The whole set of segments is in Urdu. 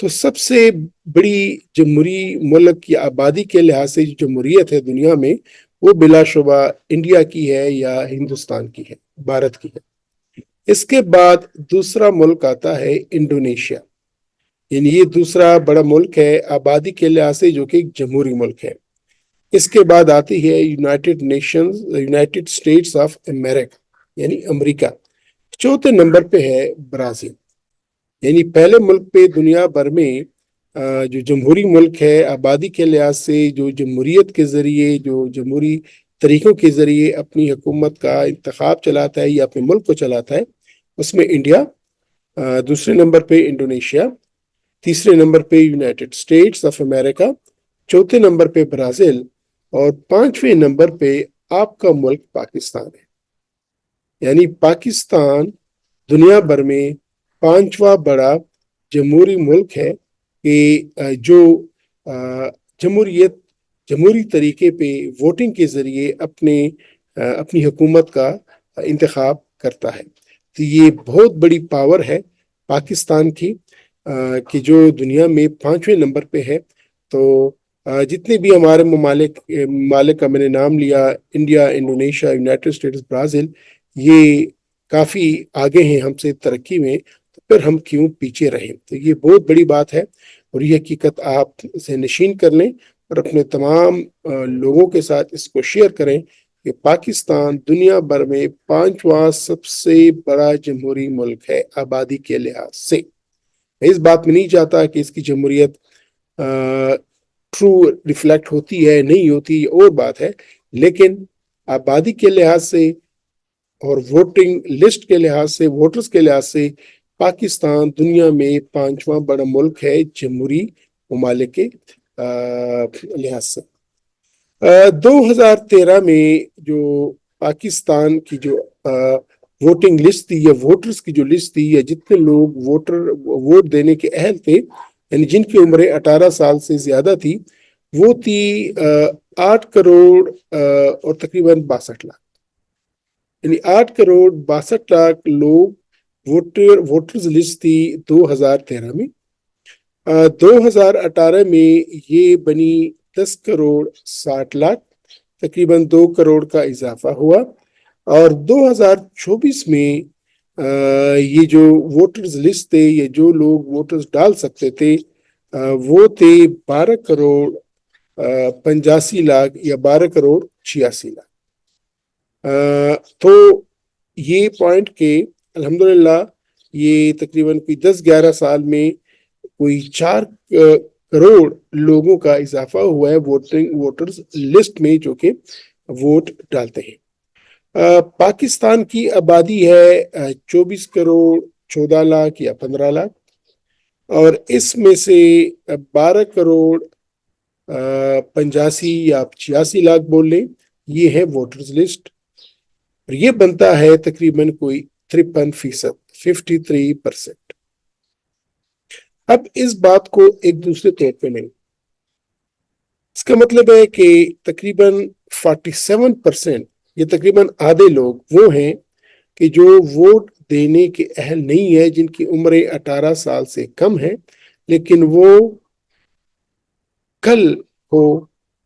تو سب سے بڑی جمہوری ملک یا آبادی کے لحاظ سے جو جمہوریت ہے دنیا میں، وہ بلا شبہ انڈیا کی ہے یا ہندوستان کی ہے، بھارت کی ہے۔ اس کے بعد دوسرا ملک آتا ہے انڈونیشیا، یعنی یہ دوسرا بڑا ملک ہے آبادی کے لحاظ سے جو کہ ایک جمہوری ملک ہے۔ اس کے بعد آتی ہے یونائٹڈ اسٹیٹس آف امریکہ یعنی امریکہ۔ چوتھے نمبر پہ ہے برازیل، یعنی پہلے ملک پہ دنیا بھر میں جو جمہوری ملک ہے آبادی کے لحاظ سے، جو جمہوریت کے ذریعے، جو جمہوری طریقوں کے ذریعے اپنی حکومت کا انتخاب چلاتا ہے یا اپنے ملک کو چلاتا ہے، اس میں انڈیا، دوسرے نمبر پہ انڈونیشیا، تیسرے نمبر پہ یونائٹڈ اسٹیٹس آف امریکہ، چوتھے نمبر پہ برازیل، اور پانچویں نمبر پہ آپ کا ملک پاکستان ہے۔ یعنی پاکستان دنیا بھر میں پانچواں بڑا جمہوری ملک ہے کہ جو جمہوری طریقے پہ ووٹنگ کے ذریعے اپنی حکومت کا انتخاب کرتا ہے۔ تو یہ بہت بڑی پاور ہے پاکستان کی کہ جو دنیا میں پانچویں نمبر پہ ہے۔ تو جتنے بھی ہمارے ممالک کا میں نے نام لیا، India, Indonesia, United States, Brazil, یہ کافی آگے ہیں ہم سے ترقی میں، تو پھر ہم کیوں پیچھے رہیں؟ تو یہ بہت بڑی بات ہے، اور یہ حقیقت آپ سے نشین کر لیں اور اپنے تمام لوگوں کے ساتھ اس کو شیئر کریں کہ پاکستان دنیا بھر میں پانچواں سب سے بڑا جمہوری ملک ہے آبادی کے لحاظ سے۔ میں اس بات میں نہیں چاہتا کہ اس کی جمہوریت ٹرو ریفلیکٹ ہوتی ہے نہیں ہوتی، اور بات ہے، لیکن آبادی کے لحاظ سے اور ووٹنگ لسٹ کے لحاظ سے، ووٹرز کے لحاظ سے، پاکستان دنیا میں پانچواں بڑا ملک ہے جمہوری ممالک کے لحاظ سے۔ 2013 میں جو پاکستان کی جو ووٹنگ لسٹ تھی یا ووٹرز کی جو لسٹ تھی، یا جتنے لوگ ووٹ دینے کے اہل تھے، یعنی جن کی عمریں 18 سال سے زیادہ تھی، وہ تھی 8 کروڑ اور تقریباً 62 لاکھ، یعنی 8 کروڑ 62 لاکھ لوگ ووٹرز لسٹ تھی 2013 میں۔ 2018 میں یہ بنی 10 کروڑ 60 لاکھ، تقریباً 2 کروڑ کا اضافہ ہوا، اور 2024 میں یہ جو ووٹرز لسٹ تھے، یہ جو لوگ ووٹرز ڈال سکتے تھے، وہ تھے 12 کروڑ 85 لاکھ یا 12 کروڑ 86 لاکھ۔ تو یہ پوائنٹ کہ الحمدللہ یہ تقریباً کوئی 10-11 سال میں کوئی 4 کروڑ لوگوں کا اضافہ ہوا ہے ووٹرز لسٹ میں، جو کہ ووٹ ڈالتے ہیں۔ پاکستان کی آبادی ہے 24 کروڑ 14 لاکھ یا 15 لاکھ، اور اس میں سے 12 کروڑ 85 یا 86 لاکھ بول لیں، یہ ہے ووٹرز لسٹ، اور یہ بنتا ہے تقریباً کوئی 53%، 53%۔ اب اس بات کو ایک دوسرے طور پہ نہیں، اس کا مطلب ہے کہ تقریباً 47%، یہ تقریباً آدھے لوگ وہ ہیں کہ جو ووٹ دینے کے اہل نہیں ہے، جن کی عمریں 18 سال سے کم ہے، لیکن وہ کل کو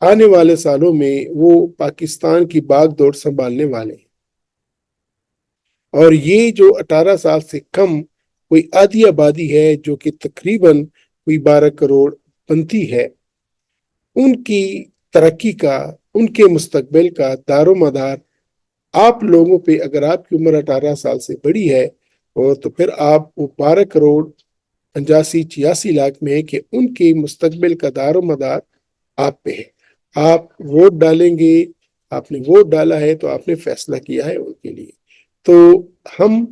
آنے والے سالوں میں وہ پاکستان کی باغ دوڑ سنبھالنے والے ہیں۔ اور یہ جو 18 سال سے کم کوئی آدھی آبادی ہے، جو کہ تقریباً کوئی 12 کروڑ بنتی ہے، ان کی ترقی کا، ان کے مستقبل کا دار و مدار آپ لوگوں پہ، اگر آپ کی عمر 18 سال سے بڑی ہے، اور تو پھر آپ وہ 12 کروڑ 85-86 لاکھ میں ہے کہ ان کے مستقبل کا دار و مدار آپ پہ ہے۔ آپ ووٹ ڈالیں گے، آپ نے ووٹ ڈالا ہے تو آپ نے فیصلہ کیا ہے ان کے لیے۔ تو ہم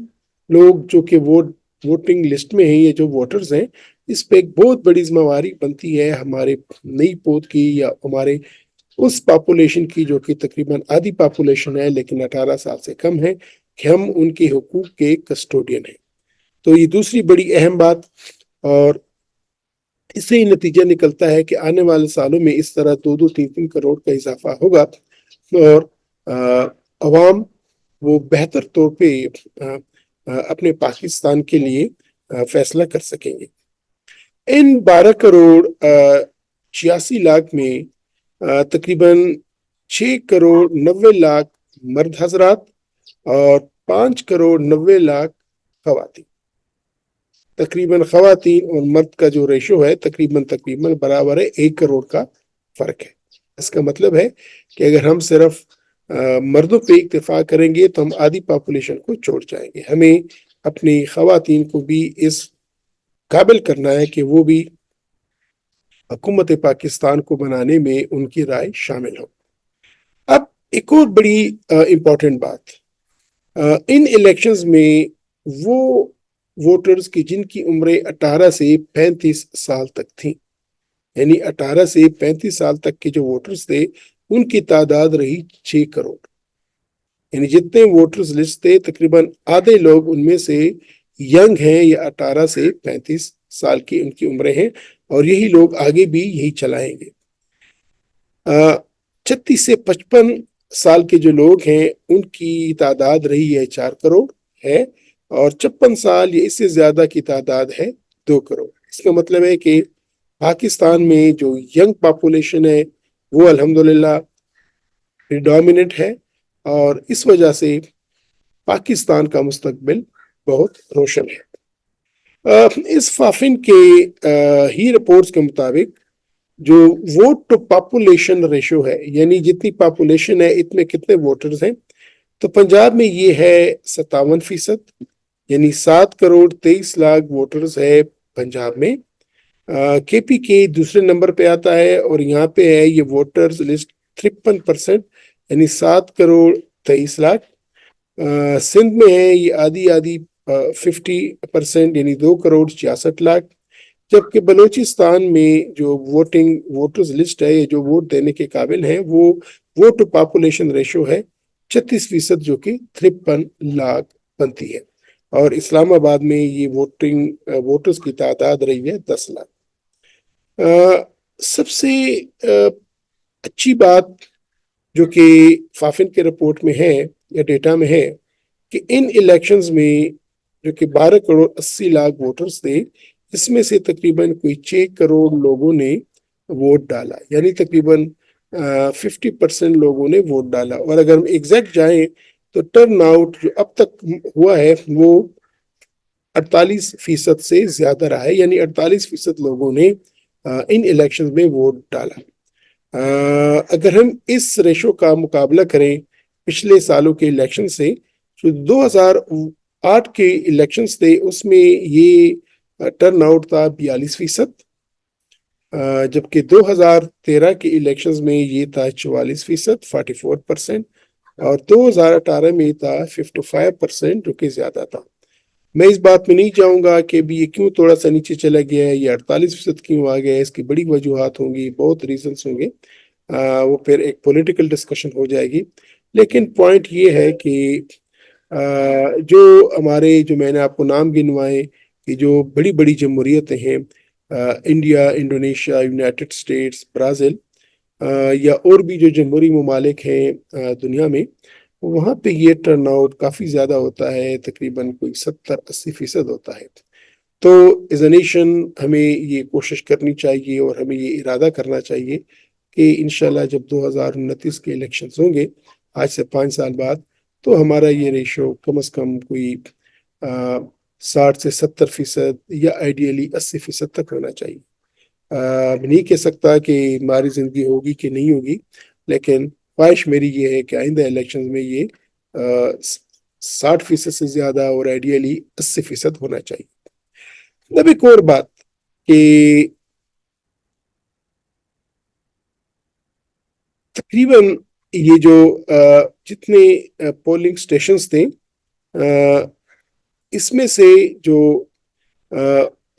لوگ جو کہ ووٹنگ لسٹ میں ہیں، یہ جو ووٹرز ہیں، اس پہ ایک بہت بڑی ذمہ داری بنتی ہے ہمارے نئی پوت کی، یا ہمارے اس پاپولیشن کی جو کہ تقریباً آدھی پاپولیشن ہے لیکن 18 سال سے کم ہے، کہ ہم ان کے حقوق کے کسٹوڈین ہیں۔ تو یہ دوسری بڑی اہم بات، اور اس سے نتیجہ نکلتا ہے کہ آنے والے سالوں میں اس طرح 2-3 کروڑ کا اضافہ ہوگا، اور عوام وہ بہتر طور پہ اپنے پاکستان کے لیے فیصلہ کر سکیں گے۔ ان 12 کروڑ 86 لاکھ میں تقریباً 6 کروڑ 90 لاکھ مرد حضرات اور 5 کروڑ 90 لاکھ خواتین. تقریباً خواتین اور مرد کا جو ریشو ہے تقریباً برابر ہے، 1 کروڑ کا فرق ہے. اس کا مطلب ہے کہ اگر ہم صرف مردوں پہ اکتفا کریں گے تو ہم آدھی پاپولیشن کو چھوڑ جائیں گے. ہمیں اپنی خواتین کو بھی اس قابل کرنا ہے کہ وہ بھی حکومت پاکستان کو بنانے میں ان کی رائے شامل ہو. اب ایک اور بڑی امپورٹنٹ بات، ان الیکشنز میں وہ ووٹرز کی جن کی عمریں 18 سے 35 سال تک تھیں، یعنی 18 سے 35 سال تک کے جو ووٹرز تھے ان کی تعداد رہی 6 کروڑ. یعنی جتنے ووٹرز لسٹ تھے تقریباً آدھے لوگ ان میں سے ینگ ہیں یا 18 سے 35 سال کی ان کی عمریں ہیں، اور یہی لوگ آگے بھی یہی چلائیں گے. 36 سے 55 سال کے جو لوگ ہیں ان کی تعداد رہی ہے 4 کروڑ ہے، اور 56 سال یا اس سے زیادہ کی تعداد ہے 2 کروڑ. اس کا مطلب ہے کہ پاکستان میں جو ینگ پاپولیشن ہے وہ الحمدللہ پریڈومیننٹ ہے، اور اس وجہ سے پاکستان کا مستقبل بہت روشن ہے. اس فافن کے ہی رپورٹس کے مطابق جو ووٹ ٹو پاپولیشن ریشو ہے، یعنی جتنی پاپولیشن ہے اتنے کتنے ووٹرز ہیں، تو پنجاب میں یہ ہے 57%، یعنی 7 کروڑ 23 لاکھ ووٹرز ہے پنجاب میں. کے پی کے دوسرے نمبر پہ آتا ہے، اور یہاں پہ ہے یہ ووٹرز لسٹ 53%، یعنی 7 کروڑ 23 لاکھ. سندھ میں ہے یہ آدھی 50%، یعنی 2 کروڑ 66 لاکھ. جبکہ بلوچستان میں جو ووٹرز لسٹ ہے، جو ووٹ دینے کے قابل ہیں، وہ ووٹ ٹو پاپولیشن ریشو ہے 36%، جو کہ 53 لاکھ بنتی ہے. اور اسلام آباد میں یہ ووٹرز کی تعداد رہی ہے 10 لاکھ. سب سے اچھی بات جو کہ فافن کے رپورٹ میں ہے یا ڈیٹا میں ہے کہ ان الیکشنز میں جو کہ 12 کروڑ 80 لاکھ ووٹرز تھے، اس میں سے تقریباً کوئی 6 کروڑ لوگوں نے ووٹ ڈالا، یعنی تقریباً 50% لوگوں نے ووٹ ڈالا. اور اگر ہم ایگزیکٹ جائیں تو ٹرن آؤٹ جو اب تک ہوا ہے وہ 48% سے زیادہ رہا ہے، یعنی 48% لوگوں نے ان الیکشنز میں ووٹ ڈالا. اگر ہم اس ریشو کا مقابلہ کریں پچھلے سالوں کے الیکشن سے، جو 2008 کے الیکشنز تھے اس میں یہ ٹرن آؤٹ تھا 42%، جبکہ 2013 کے الیکشنز میں یہ تھا 44%، 44%، اور 2018 میں تھا 55%، جو کہ زیادہ تھا. میں اس بات میں نہیں چاہوں گا کہ بھی یہ کیوں تھوڑا سا نیچے چلا گیا ہے، یہ 48% کیوں آ گیا ہے. اس کی بڑی وجوہات ہوں گی، بہت ریزنس ہوں گے، وہ پھر ایک پولیٹیکل ڈسکشن ہو جائے گی. لیکن پوائنٹ یہ ہے کہ جو ہمارے جو میں نے آپ کو نام گنوائے کہ جو بڑی بڑی جمہوریتیں ہیں، India, Indonesia, United States, Brazil, یا اور بھی جو جمہوری ممالک ہیں دنیا میں، وہاں پہ یہ ٹرن آؤٹ کافی زیادہ ہوتا ہے، تقریباً کوئی 70-80% ہوتا ہے. تو ایز اے نیشن ہمیں یہ کوشش کرنی چاہیے اور ہمیں یہ ارادہ کرنا چاہیے کہ انشاءاللہ جب 2029 کے الیکشنز ہوں گے آج سے 5 سال بعد، تو ہمارا یہ ریشو کم از کم کوئی 60 سے 70% یا آئیڈیلی 80% تک ہونا چاہیے. نہیں کہہ سکتا کہ ہماری زندگی ہوگی کہ نہیں ہوگی، لیکن خواہش میری یہ ہے کہ آئندہ الیکشن میں یہ 60% سے زیادہ اور آئیڈیلی 80% ہونا چاہیے. اب ایک اور بات کہ تقریباً یہ جو جتنے پولنگ سٹیشنز تھے، اس میں سے جو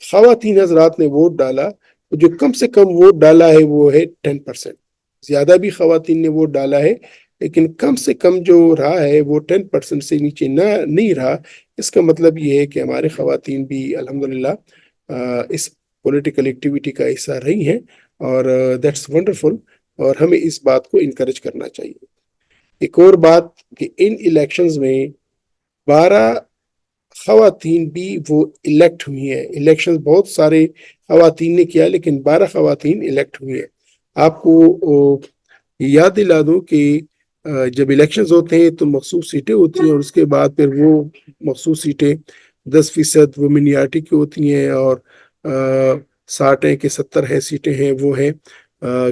خواتین حضرات نے ووٹ ڈالا، جو کم سے کم ووٹ ڈالا ہے وہ ہے 10%. زیادہ بھی خواتین نے ووٹ ڈالا ہے، لیکن کم سے کم جو رہا ہے وہ 10% سے نیچے نہیں رہا. اس کا مطلب یہ ہے کہ ہمارے خواتین بھی الحمدللہ اس پولیٹیکل ایکٹیویٹی کا حصہ رہی ہیں، اور دیٹس ونڈرفل، اور ہمیں اس بات کو انکریج کرنا چاہیے. ایک اور بات کہ ان الیکشنز میں 12 خواتین بھی وہ الیکٹ ہوئی ہیں. الیکشن بہت سارے خواتین نے کیا، لیکن 12 خواتین الیکٹ ہوئی ہیں۔ آپ کو یاد دلا دوں کہ جب الیکشنز ہوتے ہیں تو مخصوص سیٹیں ہوتی ہیں، اور اس کے بعد پھر وہ مخصوص سیٹیں 10% وومینیارٹی کی ہوتی ہیں، اور 60 ہیں کہ 70 ہیں سیٹیں ہیں وہ ہیں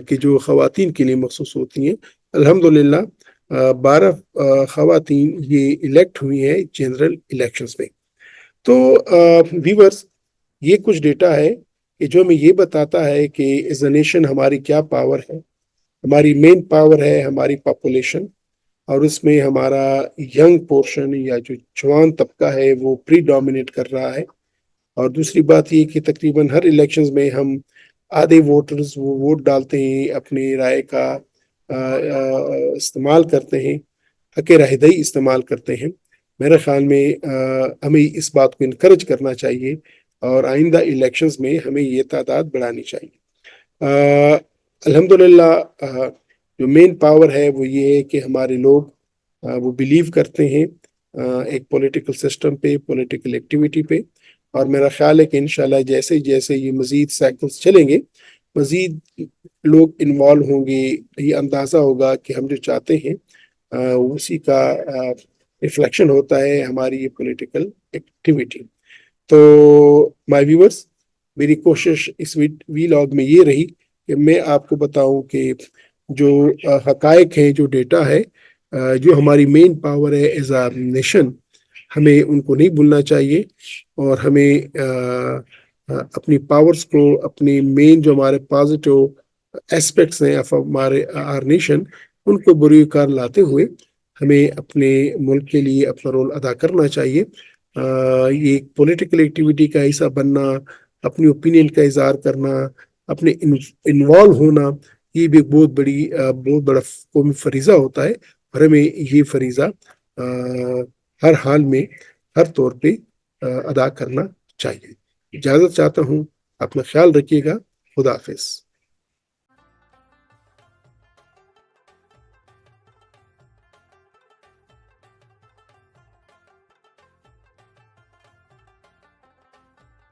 کہ جو خواتین کے لیے مخصوص ہوتی ہیں۔ الحمدللہ 12 خواتین یہ الیکٹ ہوئی ہیں جنرل الیکشنز میں۔ تو ویورز، یہ کچھ ڈیٹا ہے کہ جو ہمیں یہ بتاتا ہے کہ ایز اے نیشن ہماری کیا پاور ہے۔ ہماری مین پاور ہے ہماری پاپولیشن، اور اس میں ہمارا ینگ پورشن یا جو جوان طبقہ ہے وہ پری ڈومینیٹ کر رہا ہے۔ اور دوسری بات یہ کہ تقریباً ہر الیکشنز میں ہم آدھے ووٹرز وہ ووٹ ڈالتے ہیں، اپنی رائے کا استعمال کرتے ہیں، حق رائے دہی استعمال کرتے ہیں۔ میرے خیال میں ہمیں اس بات کو انکریج کرنا چاہیے، اور آئندہ الیکشنز میں ہمیں یہ تعداد بڑھانی چاہیے۔ الحمدللہ جو مین پاور ہے وہ یہ ہے کہ ہمارے لوگ وہ بلیو کرتے ہیں ایک پولیٹیکل سسٹم پہ، پولیٹیکل ایکٹیویٹی پہ، اور میرا خیال ہے کہ انشاءاللہ جیسے جیسے یہ مزید سائیکلز چلیں گے، مزید لوگ انوالو ہوں گے، یہ اندازہ ہوگا کہ ہم جو چاہتے ہیں اسی کا ریفلیکشن ہوتا ہے ہماری یہ پولیٹیکل ایکٹیویٹی۔ تو مائی ویورز، میری کوشش اس ویلاگ میں یہ رہی کہ میں آپ کو بتاؤں کہ جو حقائق ہیں، جو ڈیٹا ہے، جو ہماری مین پاور ہے ایز اے نیشن، ہمیں ان کو نہیں بھولنا چاہیے، اور ہمیں اپنی پاورز کو، اپنی مین جو ہمارے پازیٹیو ایسپیکٹس ہیں ہمارے نیشن، ان کو بروئے کار لاتے ہوئے ہمیں اپنے ملک کے لیے اپنا رول ادا کرنا چاہیے۔ یہ پولیٹیکل ایکٹیویٹی کا حصہ بننا، اپنی اوپینین کا اظہار کرنا، اپنے انوالو ہونا، یہ بھی بہت بڑا قومی فریضہ ہوتا ہے، اور ہمیں یہ فریضہ ہر حال میں، ہر طور پہ ادا کرنا چاہیے۔ اجازت چاہتا ہوں، اپنا خیال رکھیے گا۔ خدا حافظ۔